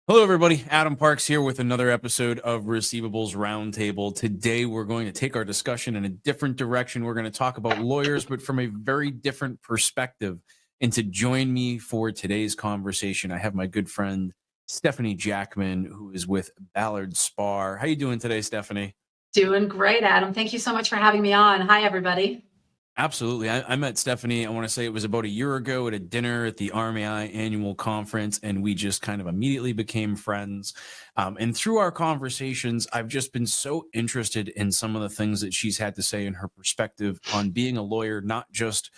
Hello, everybody. Adam Parks here with another episode of Receivables Roundtable. Today, we're going to take our discussion in a different direction. We're going to talk about lawyers, but from a very different perspective. And to join me for today's conversation, I have my good friend, Stefanie Jackman, who is with Ballard Spahr. How you doing today, Stefanie? Doing great, Adam. Thank you so much for having me on. Hi, everybody. Absolutely. I met Stefanie, I want to say it was about a year ago at a dinner at the RMAI annual conference, and we just kind of immediately became friends. And through our conversations, I've just been so interested in some of the things that she's had to say in her perspective on being a lawyer, not just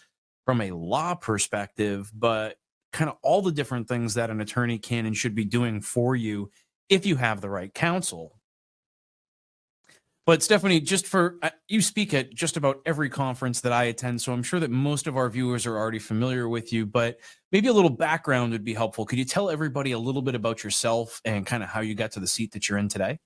from a law perspective, but kind of all the different things that an attorney can and should be doing for you if you have the right counsel. But Stefanie, just for you speak at just about every conference that I attend, so I'm sure that most of our viewers are already familiar with you, but maybe a little background would be helpful. Could you tell everybody a little bit about yourself and kind of how you got to the seat that you're in today?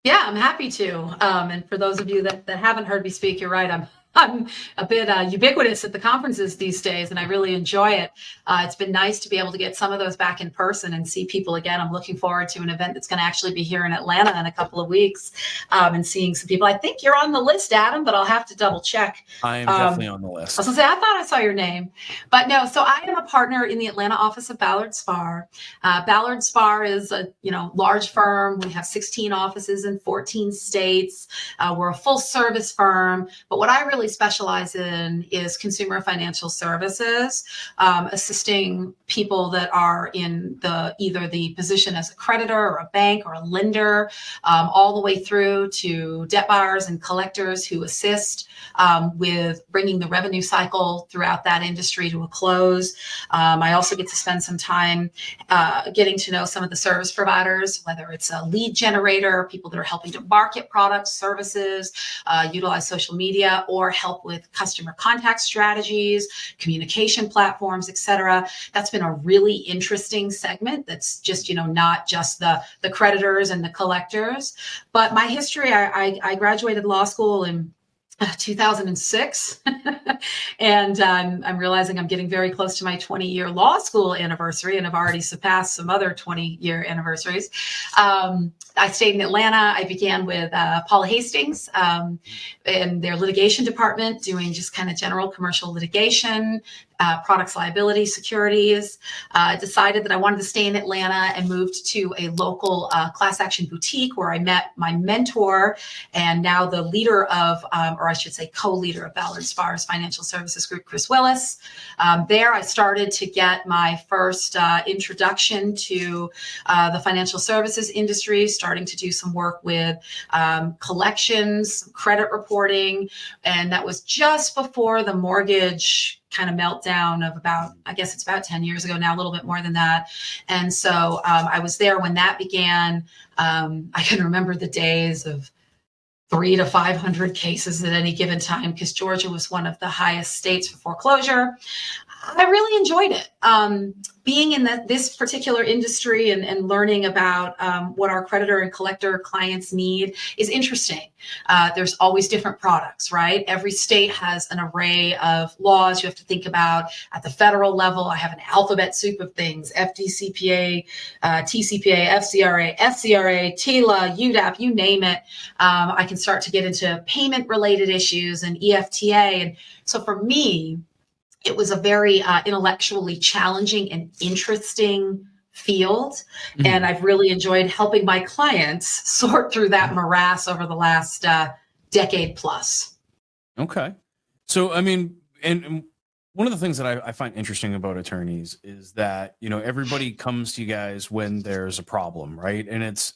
Yeah, I'm happy to. And for those of you that haven't heard me speak, you're right. I'm a bit ubiquitous at the conferences these days, and I really enjoy it. It's been nice to be able to get some of those back in person and see people again. I'm looking forward to an event that's going to actually be here in Atlanta in a couple of weeks, and seeing some people. I think you're on the list, Adam, but I'll have to double check. I am definitely on the list. I was going to say, I thought I saw your name, but no. So I am a partner in the Atlanta office of Ballard Spahr. Ballard Spahr is a large firm. We have 16 offices in 14 states. We're a full service firm, but what I really specialize in is consumer financial services, assisting people that are in either the position as a creditor or a bank or a lender, all the way through to debt buyers and collectors who assist with bringing the revenue cycle throughout that industry to a close. I also get to spend some time getting to know some of the service providers, whether it's a lead generator, people that are helping to market products, services, utilize social media, or help with customer contact strategies, communication platforms, etc. That's been a really interesting segment. That's just, not just the creditors and the collectors. But my history, I graduated law school in 2006. And I'm realizing I'm getting very close to my 20-year law school anniversary, and I've already surpassed some other 20-year anniversaries. I stayed in Atlanta. I began with Paula Hastings in their litigation department, doing just kind of general commercial litigation, products liability, securities. Decided that I wanted to stay in Atlanta and moved to a local class action boutique where I met my mentor and now the leader of, or I should say co-leader of Ballard Spahr's financial services group, Chris Willis. There I started to get my first introduction to the financial services industry, starting to do some work with collections, credit reporting, and that was just before the mortgage kind of meltdown of I guess it's about 10 years ago now, a little bit more than that. And so I was there when that began. I can remember the days of 300 to 500 cases at any given time because Georgia was one of the highest states for foreclosure. I really enjoyed it. Being in this particular industry and learning about what our creditor and collector clients need is interesting. There's always different products, right? Every state has an array of laws you have to think about. At the federal level, I have an alphabet soup of things: FDCPA, TCPA, FCRA, FCRA, TILA, UDAP, you name it. I can start to get into payment-related issues and EFTA. And so for me, it was a very intellectually challenging and interesting field. Mm-hmm. And I've really enjoyed helping my clients sort through that morass over the last decade plus. Okay. So, I mean, and one of the things that I find interesting about attorneys is that, everybody comes to you guys when there's a problem, right? And it's,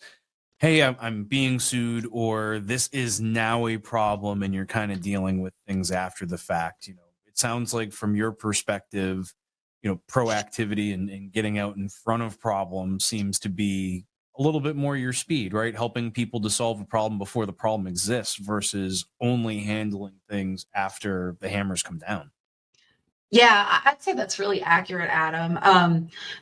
hey, I'm being sued, or this is now a problem, and you're kind of dealing with things after the fact. It sounds like from your perspective, proactivity and getting out in front of problems seems to be a little bit more your speed, right? Helping people to solve a problem before the problem exists versus only handling things after the hammers come down. Yeah, I'd say that's really accurate, Adam.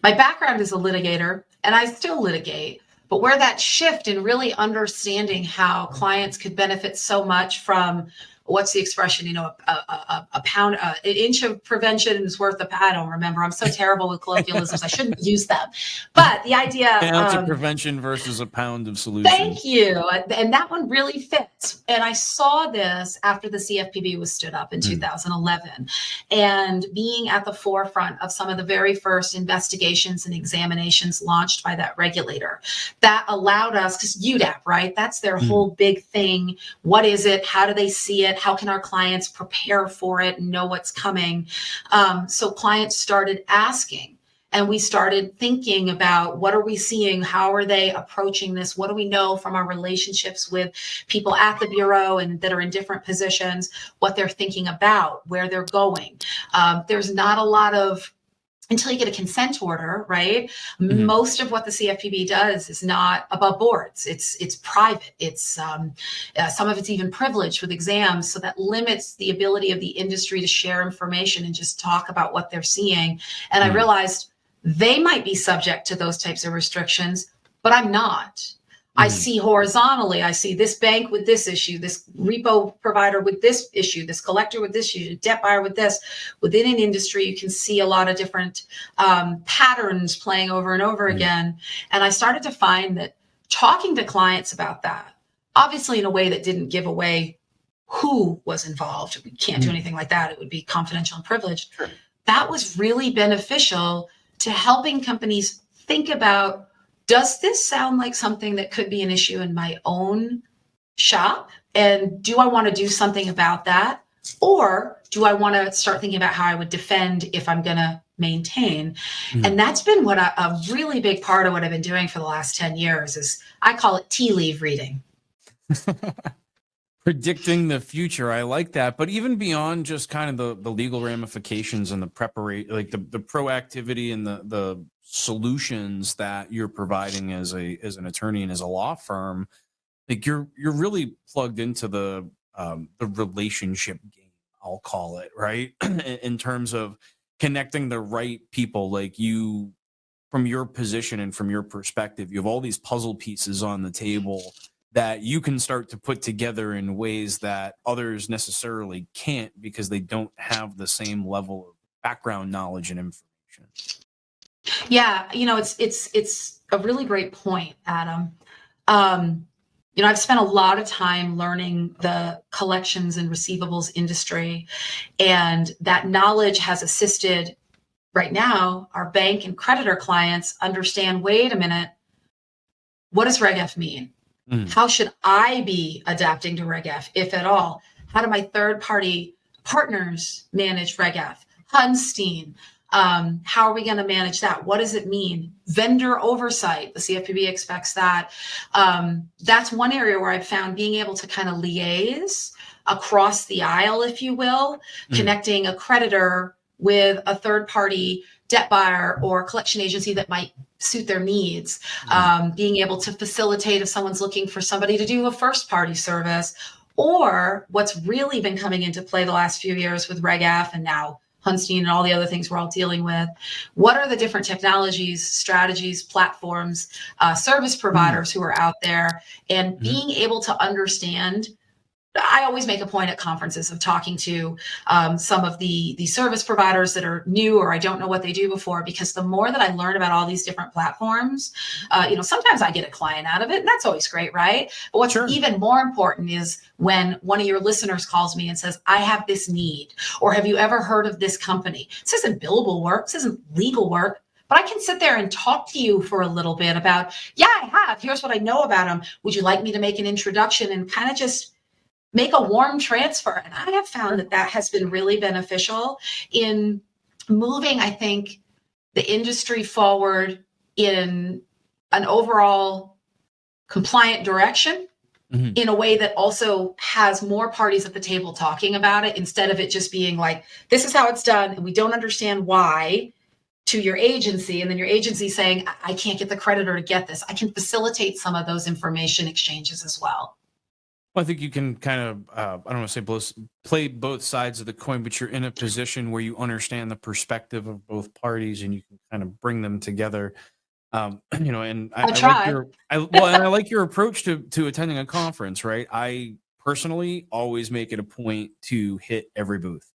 My background is a litigator, and I still litigate. But where that shift in really understanding how clients could benefit so much from, what's the expression, a pound, an inch of prevention is worth I don't remember. I'm so terrible with colloquialisms. I shouldn't use them. But the idea, An ounce of prevention versus a pound of solution. thank you. And that one really fits. And I saw this after the CFPB was stood up in 2011, and being at the forefront of some of the very first investigations and examinations launched by that regulator that allowed us, because UDAP, right? That's their whole big thing. What is it? How do they see it? How can our clients prepare for it and know what's coming? So clients started asking. And we started thinking about, what are we seeing? How are they approaching this? What do we know from our relationships with people at the Bureau and that are in different positions, what they're thinking about, where they're going? There's not a lot of, until you get a consent order, right? Most of what the CFPB does is not above boards. It's private. It's some of it's even privileged with exams. So that limits the ability of the industry to share information and just talk about what they're seeing. And I realized, they might be subject to those types of restrictions, but I'm not. I see horizontally, I see this bank with this issue, this repo provider with this issue, this collector with this issue, debt buyer with this. Within an industry, you can see a lot of different patterns playing over and over again. And I started to find that talking to clients about that, obviously in a way that didn't give away who was involved. We can't do anything like that. It would be confidential and privileged. Sure. That was really beneficial to helping companies think about, does this sound like something that could be an issue in my own shop? And do I want to do something about that? Or do I want to start thinking about how I would defend if I'm going to maintain? And that's been what a really big part of what I've been doing for the last 10 years is, I call it tea leaf reading. Predicting the future. I like that. But even beyond just kind of the legal ramifications and the preparation, like the proactivity and the solutions that you're providing as an attorney and as a law firm, like you're really plugged into the relationship game, I'll call it, right? In terms of connecting the right people, like you, from your position and from your perspective, you have all these puzzle pieces on the table that you can start to put together in ways that others necessarily can't, because they don't have the same level of background knowledge and information. Yeah, it's a really great point, Adam. I've spent a lot of time learning the collections and receivables industry, and that knowledge has assisted right now our bank and creditor clients understand, wait a minute, what does Reg F mean? How should I be adapting to Reg F, if at all? How do my third-party partners manage Reg F? Hunstein, how are we going to manage that? What does it mean? Vendor oversight, the CFPB expects that. That's one area where I've found being able to kind of liaise across the aisle, if you will, connecting a creditor with a third-party debt buyer or collection agency that might suit their needs, being able to facilitate if someone's looking for somebody to do a first-party service, or what's really been coming into play the last few years with Reg F and now Hunstein and all the other things we're all dealing with. What are the different technologies, strategies, platforms, service providers who are out there, and being able to understand. I always make a point at conferences of talking to some of the service providers that are new or I don't know what they do before, because the more that I learn about all these different platforms, sometimes I get a client out of it, and that's always great, right? But what's even more important is when one of your listeners calls me and says, I have this need, or have you ever heard of this company? This isn't billable work, this isn't legal work, but I can sit there and talk to you for a little bit about, yeah, I have, here's what I know about them. Would you like me to make an introduction and kind of just make a warm transfer? And I have found that has been really beneficial in moving, I think, the industry forward in an overall compliant direction, in a way that also has more parties at the table talking about it, instead of it just being like, this is how it's done, and we don't understand why, to your agency, and then your agency saying, I can't get the creditor to get this. I can facilitate some of those information exchanges as well. Well, I think you can kind of, I don't want to say play both sides of the coin, but you're in a position where you understand the perspective of both parties and you can kind of bring them together. And I I like try. and I like your approach to attending a conference, right? I personally always make it a point to hit every booth.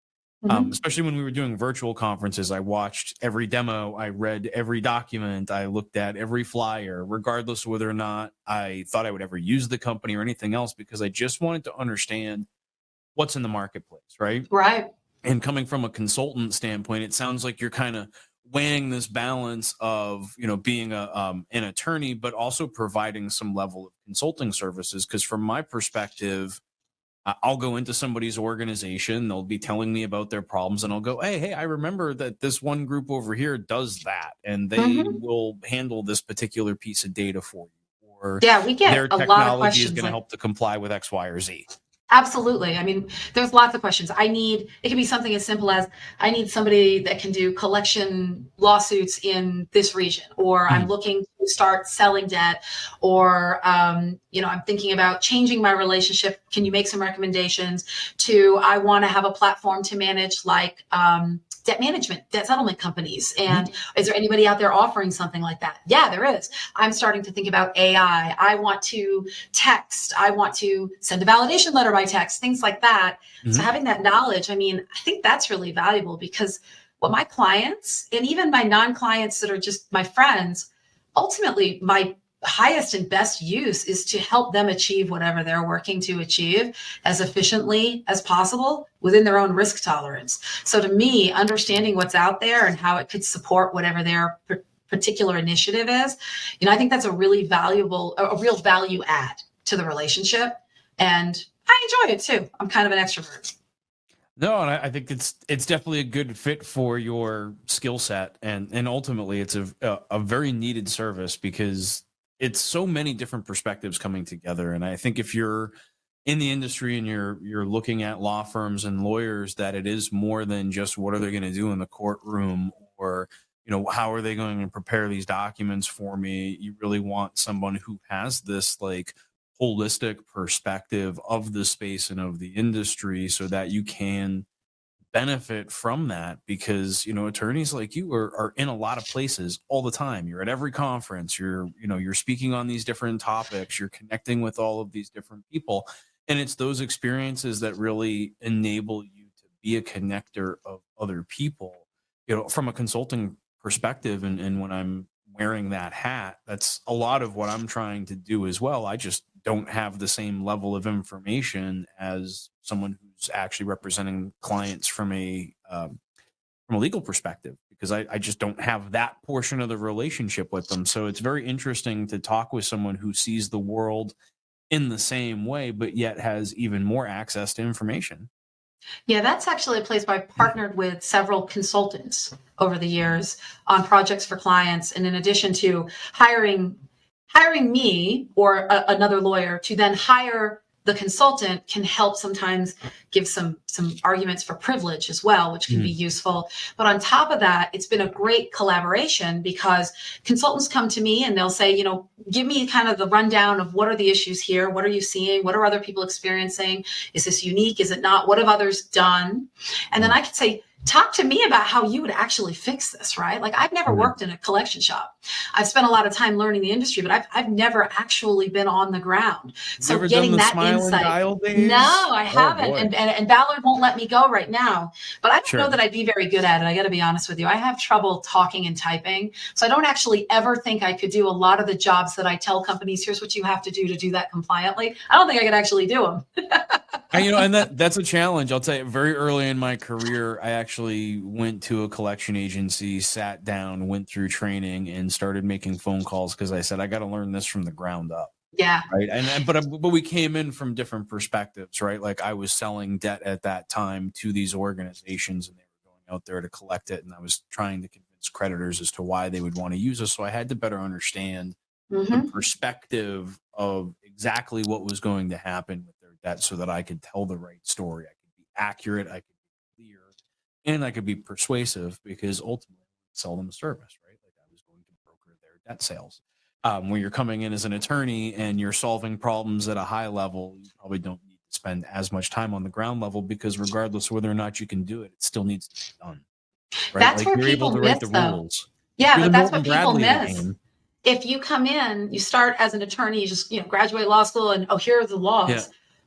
Mhm. Especially when we were doing virtual conferences, I watched every demo, I read every document, I looked at every flyer, regardless of whether or not I thought I would ever use the company or anything else, because I just wanted to understand what's in the marketplace, right? Right. And coming from a consultant standpoint, it sounds like you're kind of weighing this balance of, being an attorney, but also providing some level of consulting services. Because from my perspective, I'll go into somebody's organization, they'll be telling me about their problems, and I'll go, hey, I remember that this one group over here does that, and they Mhm. will handle this particular piece of data for you, or Yeah, we get their a lot of technology is questions going to like help to comply with X, Y, or Z. absolutely. I mean, there's lots of questions. It can be something as simple as I need somebody that can do collection lawsuits in this region, or I'm Mhm. looking to start selling debt, or, I'm thinking about changing my relationship. Can you make some recommendations to, I want to have a platform to manage like, debt management, debt settlement companies. Mhm. And is there anybody out there offering something like that? Yeah, there is. I'm starting to think about AI. I want to text. I want to send a validation letter by text, things like that. So Mhm. having that knowledge, I mean, I think that's really valuable because what my clients and even my non-clients that are just my friends, ultimately my highest and best use is to help them achieve whatever they're working to achieve as efficiently as possible within their own risk tolerance. So to me, understanding what's out there and how it could support whatever their particular initiative is, I think that's a really valuable, a real value add to the relationship. And I enjoy it too. I'm kind of an extrovert. No, and I think it's definitely a good fit for your skill set, and ultimately it's a very needed service because it's so many different perspectives coming together. And I think if you're in the industry and you're looking at law firms and lawyers, that it is more than just what are they going to do in the courtroom, or how are they going to prepare these documents for me. You really want someone who has this like holistic perspective of the space and of the industry so that you can benefit from that, because attorneys like you are in a lot of places all the time. You're at every conference, you're speaking on these different topics, you're connecting with all of these different people, and it's those experiences that really enable you to be a connector of other people, from a consulting perspective. And when I'm wearing that hat, that's a lot of what I'm trying to do as well. I just don't have the same level of information as someone who's actually representing clients from a legal perspective, because I just don't have that portion of the relationship with them. So it's very interesting to talk with someone who sees the world in the same way, but yet has even more access to information. Yeah, that's actually a place where I partnered with several consultants over the years on projects for clients. And in addition to hiring me or another lawyer to then hire the consultant can help sometimes give some arguments for privilege as well, which can be Mhm. useful. But on top of that, it's been a great collaboration because consultants come to me and they'll say, give me kind of the rundown of what are the issues here, what are you seeing, what are other people experiencing, is this unique? Is it not? What have others done? And then Mhm. I could say, talk to me about how you would actually fix this, right? Like I've never Mhm. worked in a collection shop. I've spent a lot of time learning the industry, but I've never actually been on the ground. Have you So ever done getting the that smile and insight. dial No, days? I Oh haven't. boy. And Ballard won't let me go right now. But I don't know Sure. that I'd be very good at it. I got to be honest with you. I have trouble talking and typing. So I don't actually ever think I could do a lot of the jobs that I tell companies, here's what you have to do that compliantly. I don't think I could actually do them. And that's a challenge. I'll tell you, very early in my career, I actually went to a collection agency, sat down, went through training, and started making phone calls because I said, I got to learn this from the ground up. Yeah. Right. But we came in from different perspectives, right? Like I was selling debt at that time to these organizations, and they were going out there to collect it. And I was trying to convince creditors as to why they would want to use us. So I had to better understand the Hmm. perspective of exactly what was going to happen with their debt so that I could tell the right story. I could be accurate, I could be clear, and I could be persuasive, because ultimately sell them a service, right? Like I was going to broker their debt sales. When you're coming in as an attorney and you're solving problems at a high level, you probably don't need to spend as much time on the ground level, because regardless of whether or not you can do it, it still needs to be done, right? That's Like where you're able people to write miss the though. rules. Yeah, You're the but that's Milton what people Bradley of the miss. game. if you come in, you start as an attorney, you just, graduate law school and, oh, here are the laws. Yeah.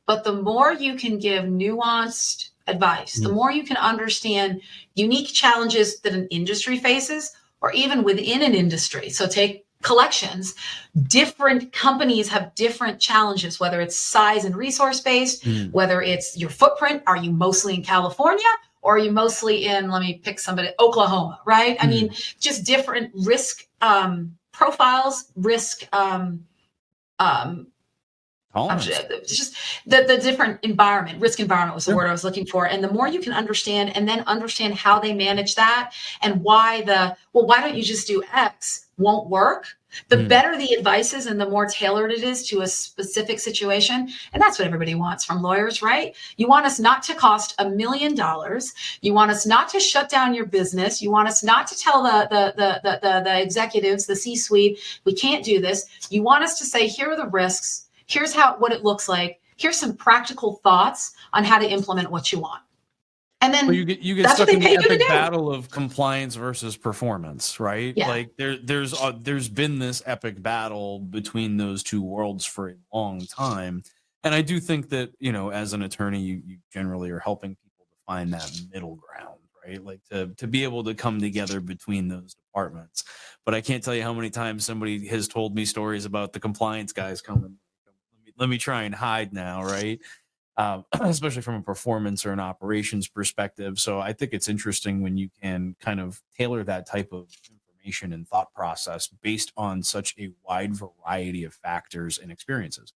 But the more you can give nuanced advice, the more you can understand unique challenges that an industry faces, or even within an industry. So take collections. Different companies have different challenges, whether it's size and resource based, whether it's your footprint. Are you mostly in California? Or are you mostly in, let me pick somebody, Oklahoma, right? I mean, just different risk profiles, risk just the different environment, risk environment was the word I was looking for. And the more you can understand, and then understand how they manage that, and why why don't you just do X won't work, the better the advice is and the more tailored it is to a specific situation. And that's what everybody wants from lawyers, right? You want us not to cost $1 million. You want us not to shut down your business. You want us not to tell the executives, the C-suite, we can't do this. You want us to say, here are the risks. Here's what it looks like. Here's some practical thoughts on how to implement what you want. And then you get stuck in the epic battle of compliance versus performance, right? Yeah. Like there's been this epic battle between those two worlds for a long time. And I do think that, as an attorney, you generally are helping people to find that middle ground, right? Like to be able to come together between those departments. But I can't tell you how many times somebody has told me stories about the compliance guys coming. Let me try and hide now, right? Especially from a performance or an operations perspective. So I think it's interesting when you can kind of tailor that type of information and thought process based on such a wide variety of factors and experiences.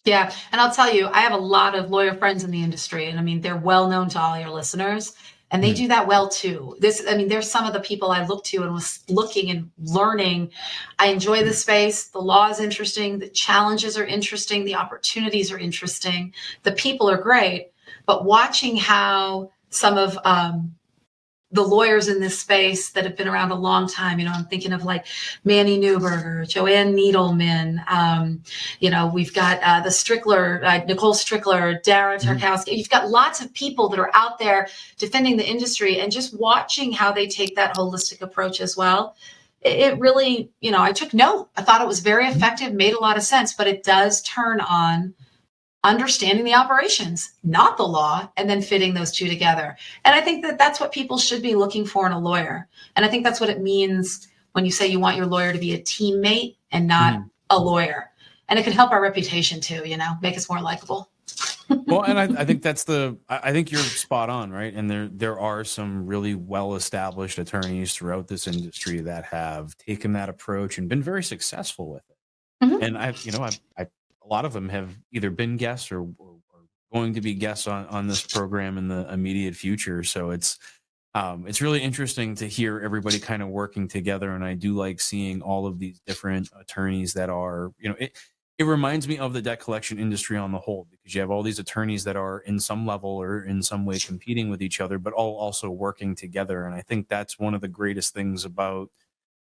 Yeah. And I'll tell you, I have a lot of lawyer friends in the industry, and I mean, they're well known to all your listeners, and they do that well too. There's some of the people I look to and was looking and learning. I enjoy the space. The law is interesting. The challenges are interesting. The opportunities are interesting. The people are great. But watching how some of the lawyers in this space that have been around a long time, I'm thinking of like Manny Newberger, Joanne Needleman, we've got the Strickler, Nicole Strickler, Dara Tarkowski. You've got lots of people that are out there defending the industry, and just watching how they take that holistic approach as well. It really, I took note. I thought it was very effective, made a lot of sense, but it does turn on understanding the operations, not the law, and then fitting those two together. And I think that that's what people should be looking for in a lawyer. And I think that's what it means when you say you want your lawyer to be a teammate and not a lawyer. And it can help our reputation too, make us more likable. Well, and I think I think you're spot on, right? And there are some really well-established attorneys throughout this industry that have taken that approach and been very successful with it. And a lot of them have either been guests or going to be guests on this program in the immediate future. So it's really interesting to hear everybody kind of working together. And I do like seeing all of these different attorneys that are, it reminds me of the debt collection industry on the whole, because you have all these attorneys that are in some level or in some way competing with each other, but all also working together. And I think that's one of the greatest things about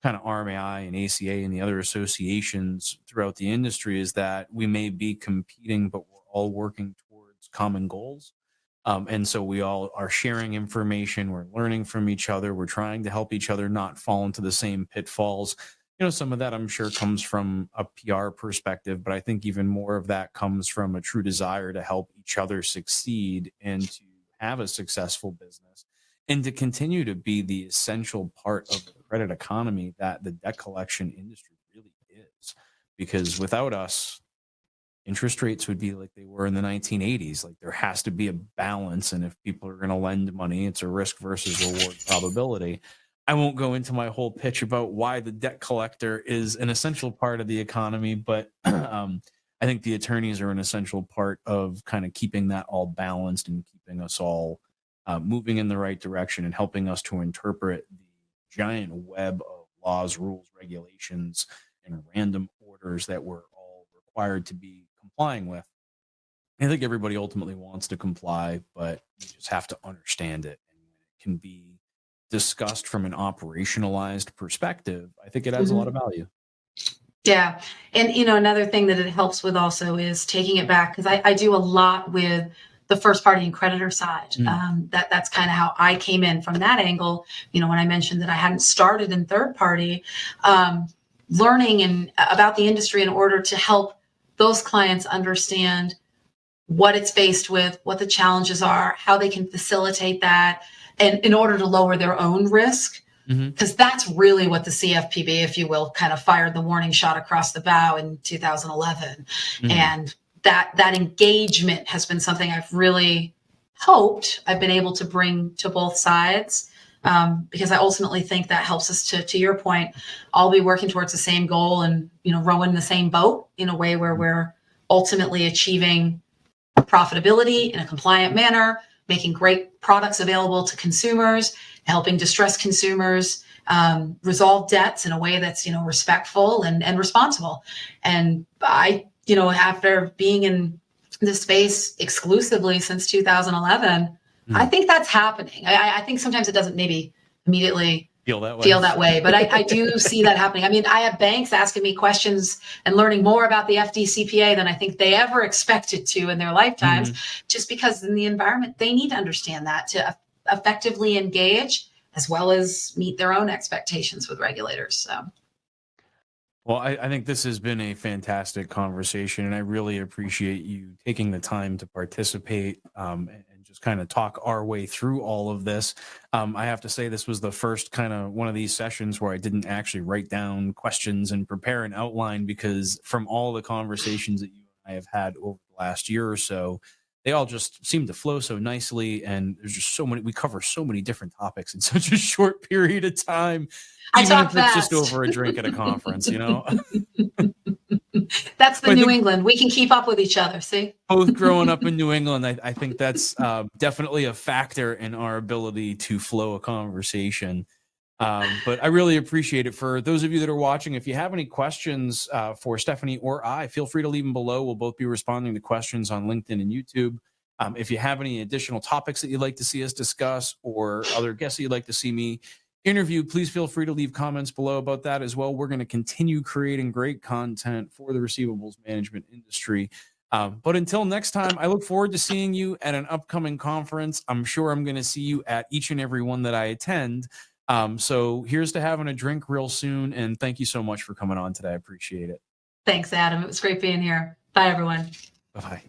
kind of RMAI and ACA and the other associations throughout the industry, is that we may be competing, but we're all working towards common goals. And so we all are sharing information. We're learning from each other. We're trying to help each other not fall into the same pitfalls. Some of that I'm sure comes from a PR perspective, but I think even more of that comes from a true desire to help each other succeed and to have a successful business and to continue to be the essential part of the credit economy that the debt collection industry really is. Because without us, interest rates would be like they were in the 1980s. Like there has to be a balance. And if people are going to lend money, it's a risk versus reward probability. I won't go into my whole pitch about why the debt collector is an essential part of the economy, but I think the attorneys are an essential part of kind of keeping that all balanced and keeping us all moving in the right direction and helping us to interpret the giant web of laws, rules, regulations, and random orders that we're all required to be complying with. I think everybody ultimately wants to comply, but you just have to understand it. And it can be discussed from an operationalized perspective. I think it adds a lot of value. Yeah. And, another thing that it helps with also is taking it back, because I do a lot with the first party and creditor side. That's kind of how I came in from that angle. When I mentioned that I hadn't started in third party, learning and about the industry in order to help those clients understand what it's faced with, what the challenges are, how they can facilitate that, and in order to lower their own risk. Because that's really what the CFPB, if you will, kind of fired the warning shot across the bow in 2011. And that engagement has been something I've really hoped I've been able to bring to both sides, because I ultimately think that helps us to your point, all be working towards the same goal and, rowing the same boat in a way where we're ultimately achieving profitability in a compliant manner, making great products available to consumers, helping distressed consumers resolve debts in a way that's, respectful and responsible. And I, after being in this space exclusively since 2011, I think that's happening. I think sometimes it doesn't maybe immediately feel that way, but I do see that happening. I mean, I have banks asking me questions and learning more about the FDCPA than I think they ever expected to in their lifetimes, just because in the environment, they need to understand that to effectively engage as well as meet their own expectations with regulators. So. Well, I think this has been a fantastic conversation, and I really appreciate you taking the time to participate and just kind of talk our way through all of this. I have to say this was the first kind of one of these sessions where I didn't actually write down questions and prepare an outline, because from all the conversations that you and I have had over the last year or so, they all just seem to flow so nicely, and there's just so many, we cover so many different topics in such a short period of time. Even if it's just over a drink at a conference, That's the New England. We can keep up with each other, see? Both growing up in New England, I think that's definitely a factor in our ability to flow a conversation. But I really appreciate it. For those of you that are watching, if you have any questions for Stefanie or I, feel free to leave them below. We'll both be responding to questions on LinkedIn and YouTube. If you have any additional topics that you'd like to see us discuss, or other guests that you'd like to see me interview, please feel free to leave comments below about that as well. We're going to continue creating great content for the receivables management industry. But until next time, I look forward to seeing you at an upcoming conference. I'm sure I'm going to see you at each and every one that I attend. So here's to having a drink real soon. And thank you so much for coming on today. I appreciate it. Thanks, Adam. It was great being here. Bye, everyone. Bye-bye.